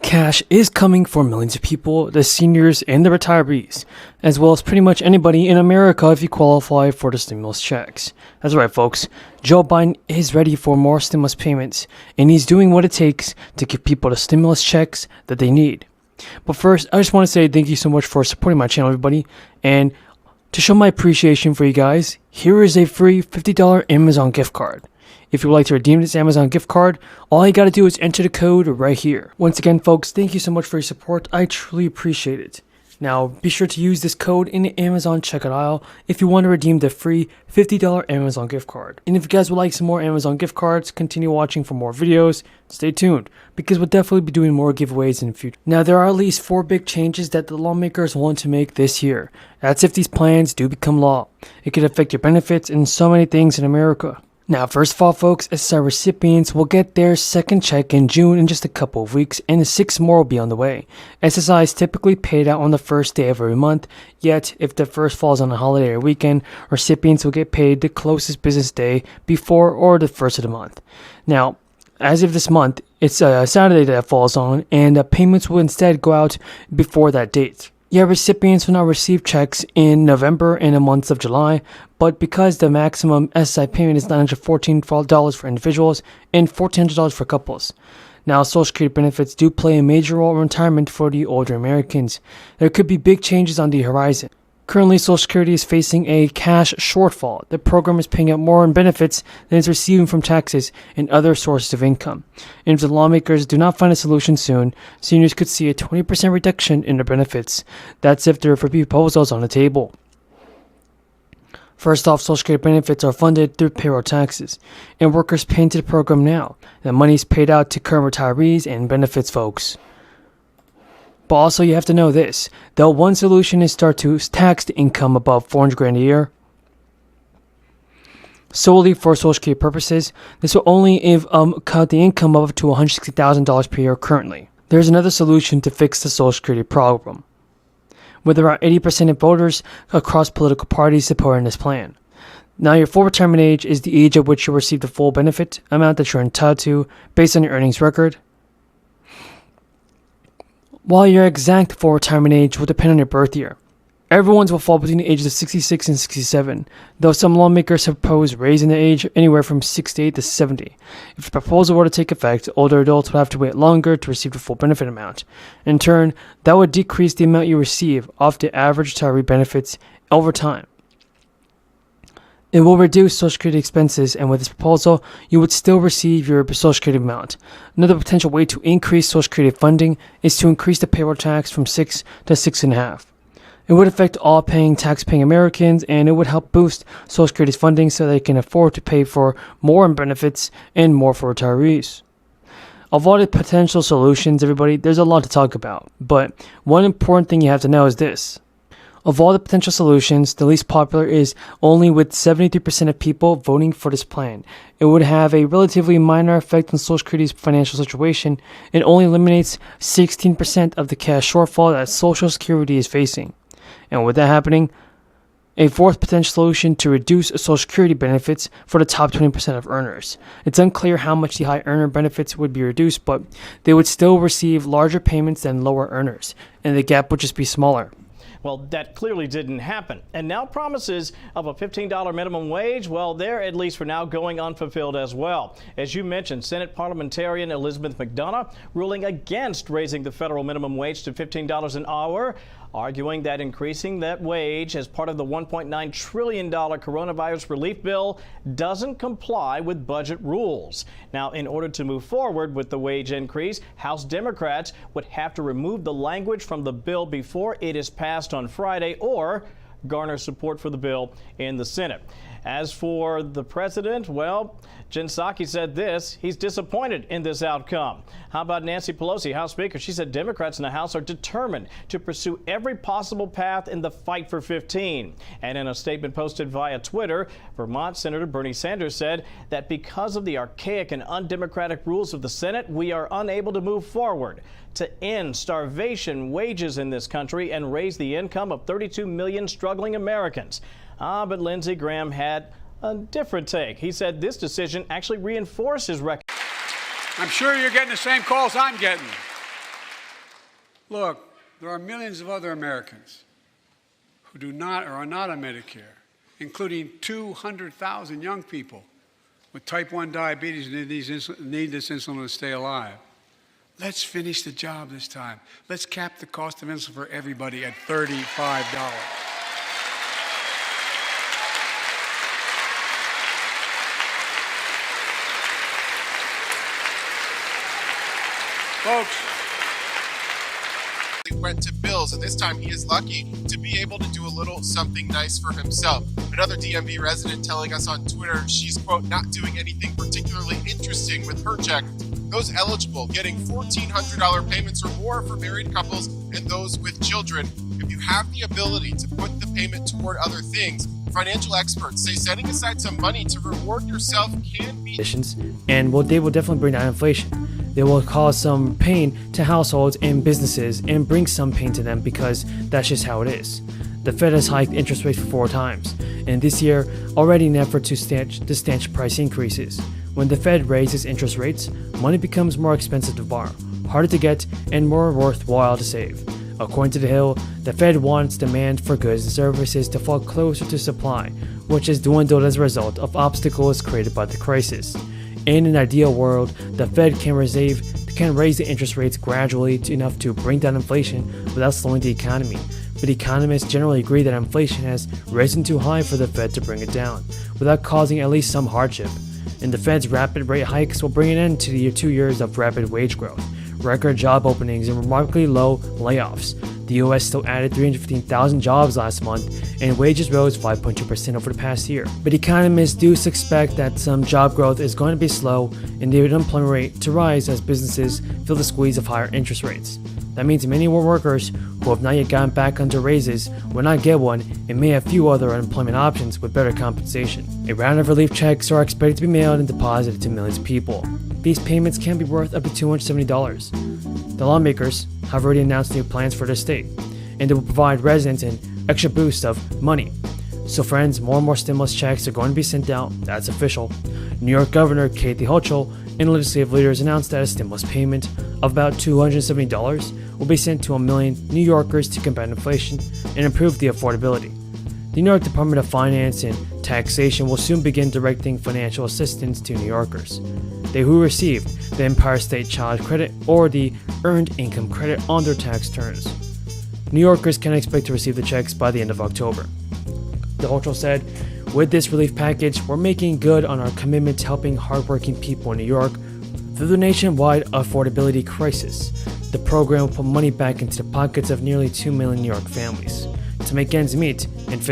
Cash is coming for millions of people, the seniors and the retirees, as well as pretty much anybody in America if you qualify for the stimulus checks. That's right, folks. Joe Biden is ready for more stimulus payments, and he's doing what it takes to give people the stimulus checks that they need. But first, I just want to say thank you so much for supporting my channel, everybody, and to show my appreciation for you guys, here is a free $50 Amazon gift card. If you would like to redeem this Amazon gift card, all you gotta do is enter the code right here. Once again, folks, thank you so much for your support. I truly appreciate it. Now, be sure to use this code in the Amazon checkout aisle if you want to redeem the free $50 Amazon gift card. And if you guys would like some more Amazon gift cards, continue watching for more videos. Stay tuned, because we'll definitely be doing more giveaways in the future. Now, there are at least 4 big changes that the lawmakers want to make this year. That's if these plans do become law. It could affect your benefits and so many things in America. Now, first of all, folks, SSI recipients will get their second check in June in just a couple of weeks, and 6 more will be on the way. SSI is typically paid out on the first day of every month, yet if the first falls on a holiday or weekend, recipients will get paid the closest business day before or the first of the month. Now, as of this month, it's a Saturday that falls on, and payments will instead go out before that date. Yeah, recipients will now receive checks in November and the months of July, but because the maximum SSI payment is $914 for individuals and $1,400 for couples. Now, Social Security benefits do play a major role in retirement for the older Americans. There could be big changes on the horizon. Currently, Social Security is facing a cash shortfall. The program is paying out more in benefits than it's receiving from taxes and other sources of income. And if the lawmakers do not find a solution soon, seniors could see a 20% reduction in their benefits. That's if there are proposals on the table. First off, Social Security benefits are funded through payroll taxes, and workers pay into the program now. The money is paid out to current retirees and benefits folks. But also, you have to know this, though one solution is start to tax the income above $400,000 a year solely for Social Security purposes. This will only cut the income up to $160,000 per year currently. There's another solution to fix the Social Security problem, with around 80% of voters across political parties supporting this plan. Now, your full retirement age is the age at which you'll receive the full benefit amount that you're entitled to based on your earnings record, while your exact full retirement age will depend on your birth year. Everyone's will fall between the ages of 66 and 67, though some lawmakers have proposed raising the age anywhere from 68 to 70. If the proposal were to take effect, older adults would have to wait longer to receive the full benefit amount. In turn, that would decrease the amount you receive off the average retiree benefits over time. It will reduce Social Security expenses, and with this proposal, you would still receive your Social Security amount. Another potential way to increase Social Security funding is to increase the payroll tax from 6 to 6.5. It would affect all tax-paying Americans, and it would help boost Social Security's funding so they can afford to pay for more in benefits and more for retirees. Of all the potential solutions, everybody, there's a lot to talk about, but one important thing you have to know is this. Of all the potential solutions, the least popular is only with 73% of people voting for this plan. It would have a relatively minor effect on Social Security's financial situation. It only eliminates 16% of the cash shortfall that Social Security is facing. And with that happening, a fourth potential solution to reduce Social Security benefits for the top 20% of earners. It's unclear how much the high earner benefits would be reduced, but they would still receive larger payments than lower earners, and the gap would just be smaller. Well, that clearly didn't happen. And now promises of a $15 minimum wage, well, they're at least for now going unfulfilled as well. As you mentioned, Senate parliamentarian Elizabeth McDonough ruling against raising the federal minimum wage to $15 an hour, arguing that increasing that wage as part of the $1.9 trillion coronavirus relief bill doesn't comply with budget rules. Now, in order to move forward with the wage increase, House Democrats would have to remove the language from the bill before it is passed on Friday or garner support for the bill in the Senate. As for the president, well, Jen Psaki said this, he's disappointed in this outcome. How about Nancy Pelosi, House Speaker? She said Democrats in the House are determined to pursue every possible path in the fight for 15. And in a statement posted via Twitter, Vermont Senator Bernie Sanders said that because of the archaic and undemocratic rules of the Senate, we are unable to move forward to end starvation wages in this country and raise the income of 32 million struggling Americans. But Lindsey Graham had a different take. He said this decision actually reinforced his record. I'm sure you're getting the same calls I'm getting. Look, there are millions of other Americans who do not or are not on Medicare, including 200,000 young people with type 1 diabetes and need this insulin to stay alive. Let's finish the job this time. Let's cap the cost of insulin for everybody at $35. Folks, went to bills, and this time he is lucky to be able to do a little something nice for himself. Another DMV resident telling us on Twitter she's, quote, not doing anything particularly interesting with her check. Those eligible getting $1,400 payments or more for married couples and those with children. If you have the ability to put the payment toward other things, financial experts say setting aside some money to reward yourself can be... And they will definitely bring down inflation. They will cause some pain to households and businesses and bring some pain to them because that's just how it is. The Fed has hiked interest rates for 4 times, and this year already in an effort to stanch price increases. When the Fed raises interest rates, money becomes more expensive to borrow, harder to get, and more worthwhile to save. According to The Hill, the Fed wants demand for goods and services to fall closer to supply, which has dwindled as a result of obstacles created by the crisis. In an ideal world, the Fed can raise the interest rates gradually enough to bring down inflation without slowing the economy. But economists generally agree that inflation has risen too high for the Fed to bring it down, without causing at least some hardship. And the Fed's rapid rate hikes will bring an end to the 2 years of rapid wage growth, record job openings, and remarkably low layoffs. The U.S. still added 315,000 jobs last month, and wages rose 5.2% over the past year. But economists do suspect that some job growth is going to be slow and the unemployment rate to rise as businesses feel the squeeze of higher interest rates. That means many more workers who have not yet gotten back under raises will not get one and may have few other unemployment options with better compensation. A round of relief checks are expected to be mailed and deposited to millions of people. These payments can be worth up to $270. The lawmakers have already announced new plans for their state, and they will provide residents an extra boost of money. So friends, more and more stimulus checks are going to be sent out. That's official. New York Governor Kathy Hochul and legislative leaders announced that a stimulus payment of about $270 will be sent to 1 million New Yorkers to combat inflation and improve the affordability. The New York Department of Finance and Taxation will soon begin directing financial assistance to New Yorkers. They who received the Empire State Child Credit or the Earned Income Credit on their tax returns. New Yorkers can expect to receive the checks by the end of October. The Hochul said, with this relief package, we're making good on our commitment to helping hardworking people in New York through the nationwide affordability crisis. The program will put money back into the pockets of nearly 2 million New York families to make ends meet and face